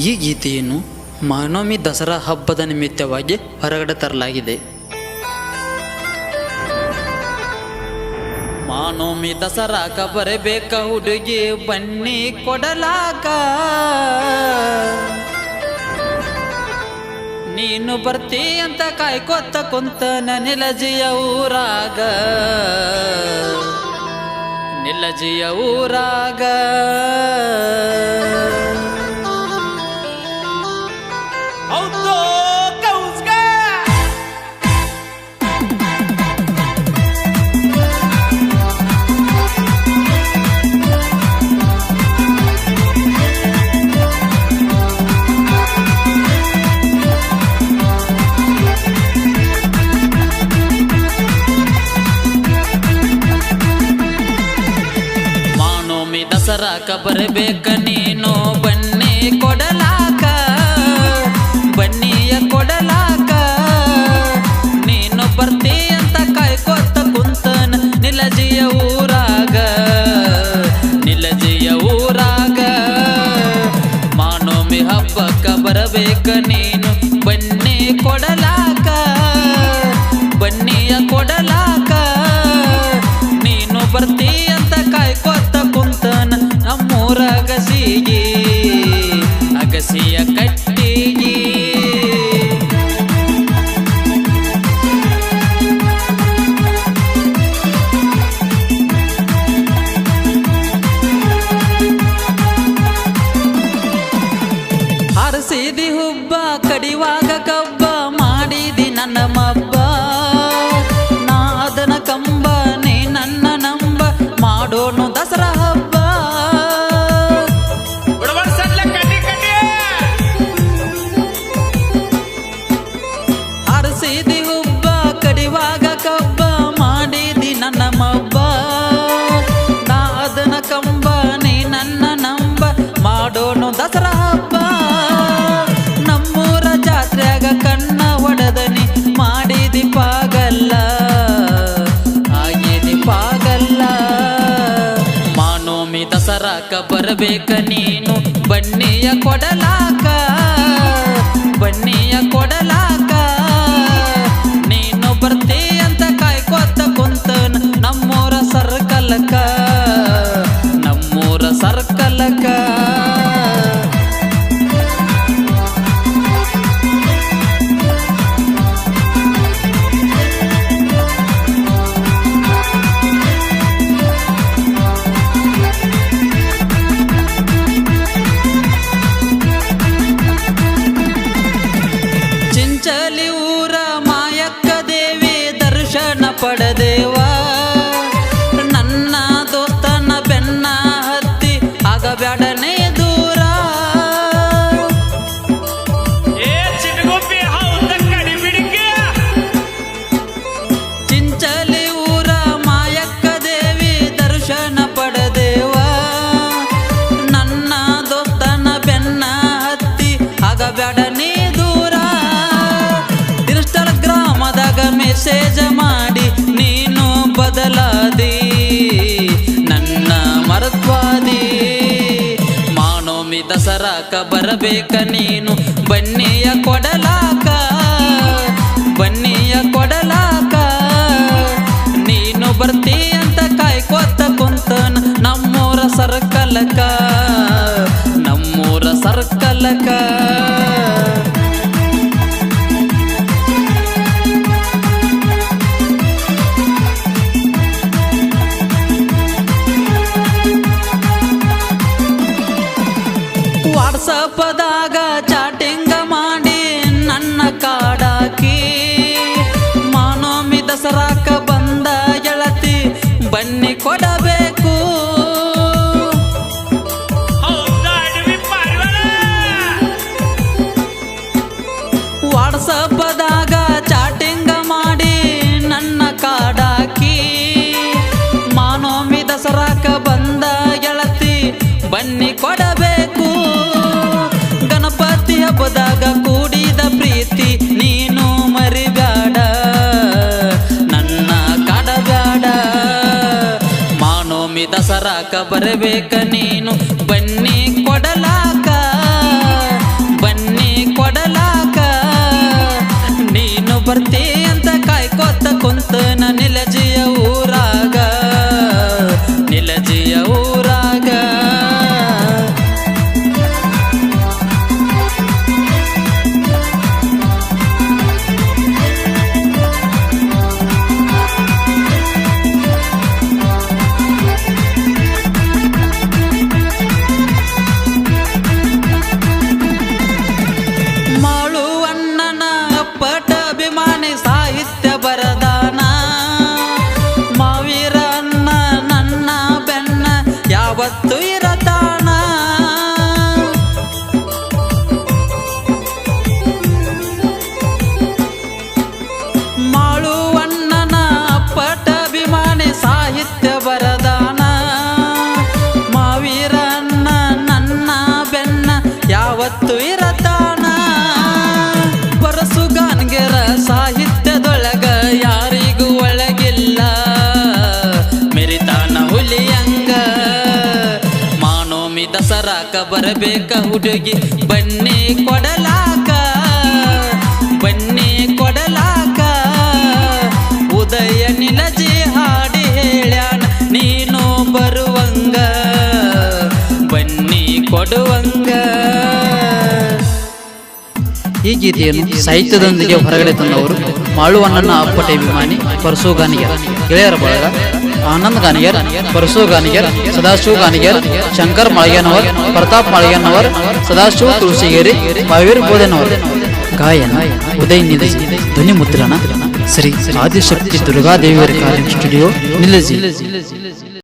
ಈ ಗೀತೆಯನ್ನು ಮಹಾನವಮಿ ದಸರಾ ಹಬ್ಬದ ನಿಮಿತ್ತವಾಗಿ ಹೊರಗಡೆ ತರಲಾಗಿದೆ. ಮಹಾನವಮಿ ದಸರಾಕ ಬರಬೇಕ ಹುಡುಗಿ ಬನ್ನಿ ಕೊಡಲಾಕ, ನೀನು ಬರ್ತೀ ಅಂತ ಕಾಯ್ಕೊತ್ತ ಕುಂತ ನಿಲಜಿಯ ಊರಾಗ, ನಿಲಜಿಯ ಊರಾಗ. ದಸರಾಕ ಬರಬೇಕ ನೀನು ಬನ್ನಿ ಕೊಡಲಾಕ, ಬನ್ನಿಯ ಕೊಡಲಾಕ, ನೀನು ಬರ್ತೀ ಅಂತ ಕಾಯ್ಕೊತ್ತ ಕುಂತನ ನಿಲಜಿಯ ಊರಾಗ, ನಿಲಜಿಯ ಊರಾಗ. ಮಹಾನವಮಿ ಹಬ್ಬಕ್ಕ ಬರಬೇಕ ನೀನು ಬನ್ನಿ ಕೊಡಲಾಕ, ಬನ್ನಿಯ ಕೊಡಲಾಕ, ನೀನು ಬರ್ತೀ ಅಂತ ಕಾಯ್ಕೊತ್ತ ಕುಂತನ ನಮ್ಮೂರ ಅಗಸಿಗೆ, ಅಗಸಿಯ ಕಟ್ಟಿಗೆ. ಹರಸಿದಿ ಹುಬ್ಬ ಕಡಿವಾಗ ಕಬ್ಬ ಮಾಡಿದಿ ನನ್ನ ಮಬ್ಬ, ನಾ ಅದನ ಕಂಬ ನೀ ನನ್ನ ನಂಬ ಮಾಡೋನು ದಸರಾ ಹಬ್ಬ. ಹರಸಿದಿ ಹುಬ್ಬ ಕಡಿವಾಗ ಕಬ್ಬ ಮಾಡಿದಿ ನನ್ನ ಮಬ್ಬ, ನಾ ಅದನ ಕಂಬ ನೀ ನನ್ನ ನಂಬ ಮಾಡೋನು ದಸರಾ ಹಬ್ಬ. ನಮ್ಮೂರ ಜಾತ್ರೆಯಾಗ ಕಣ್ಣ ಹೊಡೆದನಿ ಮಾಡಿದಿ ಪಾಗಲ್ಲ, ಆಗಿದಿ ಪಾಗಲ್ಲ. ಮಹಾನವಮಿ ದಸರಾಕ ಬರಬೇಕ ನೀನು ಬನ್ನಿಯ ಕೊಡಲಾಕ, ಬನ್ನಿಯ ಕೊಡಲಾಕ, ನೀನು ಬರ್ತೀ ಅಂತ ಕಾಯ್ಕೊತ್ತ ಕುಂತನ ನಮ್ಮೂರ ಸರ್ಕಲಕ, ನಮ್ಮೂರ ಸರ್ಕಲಕ. ಚಿಂಚಲಿ ಊರ ಮಾಯಕ್ಕ ದೇವಿ ದರ್ಶನ ಪಡೆದೇವ, ನನ್ನ ದೋಸ್ತನ ಬೆನ್ನ ಹತ್ತಿ ಆಗಬ್ಯಾಡನೆ ದೂರ. ಚಿಂಚಲಿ ಊರ ಮಾಯಕ್ಕ ದೇವಿ ದರ್ಶನ ಪಡೆದೇವ, ನನ್ನ ದೋಸ್ತನ ಬೆನ್ನ ಹತ್ತಿ ಆಗಬ್ಯಾಡನೆ ದೂರ. ಗ್ರಾಮದಾಗ ಮೆಸೇಜ ಮಾಡಿ ನೀನು ಬದಲಾದಿ ನನ್ನ ಮರತ್ವಾದಿ. ಮಹಾನವಮಿ ದಸರಾಕ ಬರಬೇಕ ನೀನು ಬನ್ನಿಯ ಕೊಡಲಾಕ, ಬನ್ನಿಯ ಕೊಡಲಾಕ, ನೀನು ಬರ್ತೀ ಅಂತ ಕಾಯ್ಕೊತ್ತ ಕುಂತನ ನಮ್ಮೂರ ಸರ್ಕಲಕ, ನಮ್ಮೂರ ಸರ್ಕಲಕ. ವಾಟ್ಸಪ್ಪದಾಗ ಚಾಟಿಂಗ ಮಾಡಿ ನನ್ನ ಕಾಡಾಕಿ, ಮಹಾನವಮಿ ದಸರಾಕ ಬಂದ ಗೆಳತಿ ಬನ್ನಿ ಕೊಡಬೇಕು. ವಾಟ್ಸಪ್ಪದಾಗ ಚಾಟಿಂಗ ಮಾಡಿ ನನ್ನ ಕಾಡಾಕಿ, ಮಹಾನವಮಿ ದಸರಾಕ ಬಂದ ಗೆಳತಿ ಬನ್ನಿ ಕೊಡಬೇಕು. ಗಣಪತಿ ಹಬ್ಬದಾಗ ಕೂಡಿದ ಪ್ರೀತಿ ನೀನು ಮರಿಬ್ಯಾಡ, ನನ್ನ ಕಾಡಬ್ಯಾಡ. ಮಹಾನವಮಿ ದಸರಾಕ ಬರಬೇಕ ನೀನು ಬನ್ನಿ ಕೊಡಲಾಕ, ಯಾವತ್ತು ಇರತಾನ ಪರಸುಗಾನ್ಗೆರ ಸಾಹಿತ್ಯದೊಳಗ ಯಾರಿಗೂ ಒಳಗಿಲ್ಲ ಮೆರಿತಾನ ಹುಲಿಯಂಗ ಮಾನೋಮಿ ದಸರಾಕ ಬರಬೇಕ ಹುಡುಗಿ ಬನ್ನಿ ಕೊಡಲಾಕ ಬನ್ನಿ ಕೊಡಲಾಕ ಉದಯ ನಿಲಜಿ ಹಾಡಿ ಹೇಳ್ಯಾನ ನೀನು ಬರುವಂಗ ಬನ್ನಿ ಕೊಡುವಂಗ. ಈ ಗೀತೆಯನ್ನು ಸಾಹಿತ್ಯದೊಂದಿಗೆ ಹೊರಗಡೆ ತಂದವರು ಮಾಳುವಣ್ಣನ ಅಪ್ಪಟ ಅಭಿಮಾನಿ ಪರಸು ಗಾನಿಗರ್, ಗೆಳೆಯರ ಬಳಗ ಆನಂದ್ ಗಾನಿಗರ್, ಪರಸು ಗಾನಿಗರ್, ಸದಾಶಿವ ಗಾನಿಗರ್, ಶಂಕರ್ ಮಾಳಿಗೆನವರ್, ಪ್ರತಾಪ್ ಮಾಳಿಗೆನವರ್, ಸದಾಶಿವ ತುಳಸಿಗೇರಿ, ಬಾವೀರ್ ಬೋಧನವರ್. ಗಾಯನ ಉದಯ್ ನಿಧಿ, ಧ್ವನಿ ಮುದ್ರಣ ಶ್ರೀ ಆದಿಶಕ್ತಿ ದುರ್ಗಾದೇವಿಯರ ಕಾರ್ಯ ಸ್ಟುಡಿಯೋ ನಿಲಜಿ.